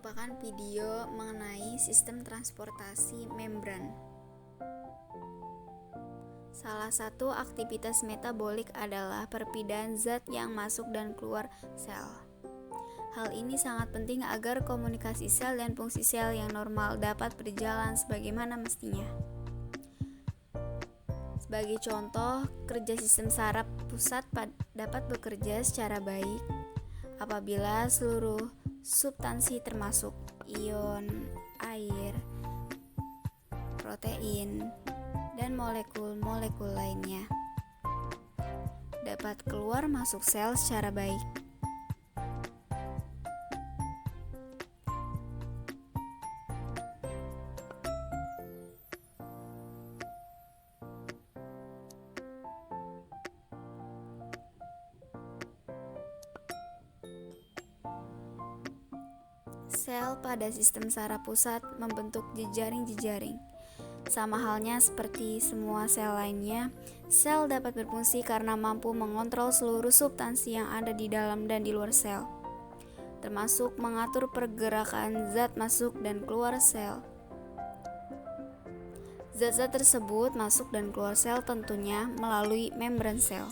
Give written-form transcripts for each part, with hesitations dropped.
merupakan video mengenai sistem transportasi membran. Salah satu aktivitas metabolik adalah perpindahan zat yang masuk dan keluar sel. Hal ini sangat penting agar komunikasi sel dan fungsi sel yang normal dapat berjalan sebagaimana mestinya. Sebagai contoh, kerja sistem saraf pusat dapat bekerja secara baik apabila seluruh substansi termasuk ion, air, protein, dan molekul-molekul lainnya dapat keluar masuk sel secara baik. Sel pada sistem saraf pusat membentuk jejaring-jejaring. Sama halnya seperti semua sel lainnya, sel dapat berfungsi karena mampu mengontrol seluruh substansi yang ada di dalam dan di luar sel, termasuk mengatur pergerakan zat masuk dan keluar sel. Zat-zat tersebut masuk dan keluar sel tentunya melalui membran sel.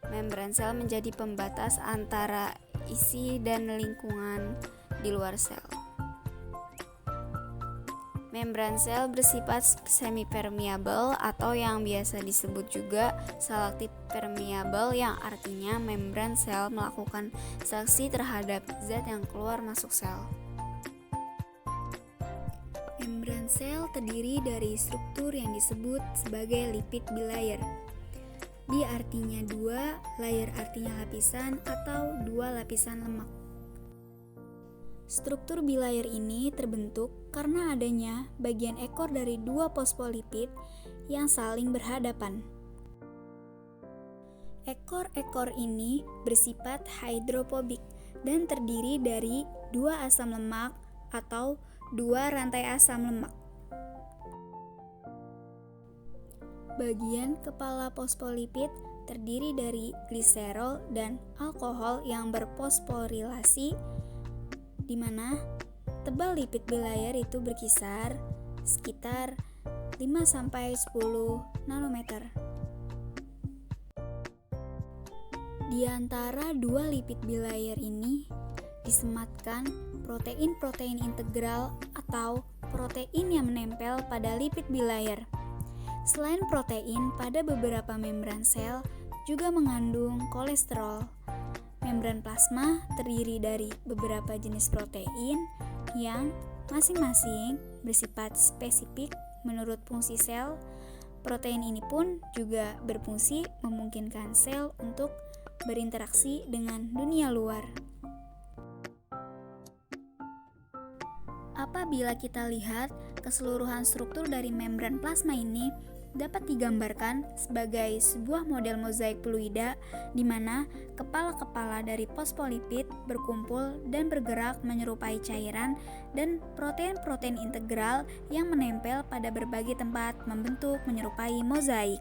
Membran sel menjadi pembatas antara isi dan lingkungan di luar sel. Membran sel bersifat semi-permeabel atau yang biasa disebut juga selektif permeabel, yang artinya membran sel melakukan seleksi terhadap zat yang keluar masuk sel. Membran sel terdiri dari struktur yang disebut sebagai lipid bilayer. Di artinya dua, layer artinya lapisan atau dua lapisan lemak. Struktur bilayer ini terbentuk karena adanya bagian ekor dari dua fosfolipid yang saling berhadapan. Ekor-ekor ini bersifat hidrofobik dan terdiri dari dua asam lemak atau dua rantai asam lemak. Bagian kepala fosfolipid terdiri dari gliserol dan alkohol yang berfosforilasi, di mana tebal lipid bilayer itu berkisar sekitar 5-10 nanometer. Di antara dua lipid bilayer ini disematkan protein-protein integral atau protein yang menempel pada lipid bilayer. Selain protein, pada beberapa membran sel juga mengandung kolesterol. Membran plasma terdiri dari beberapa jenis protein yang masing-masing bersifat spesifik menurut fungsi sel. Protein ini pun juga berfungsi memungkinkan sel untuk berinteraksi dengan dunia luar. Apabila kita lihat keseluruhan struktur dari membran plasma ini dapat digambarkan sebagai sebuah model mozaik fluida di mana kepala-kepala dari fosfolipid berkumpul dan bergerak menyerupai cairan, dan protein-protein integral yang menempel pada berbagai tempat membentuk menyerupai mozaik.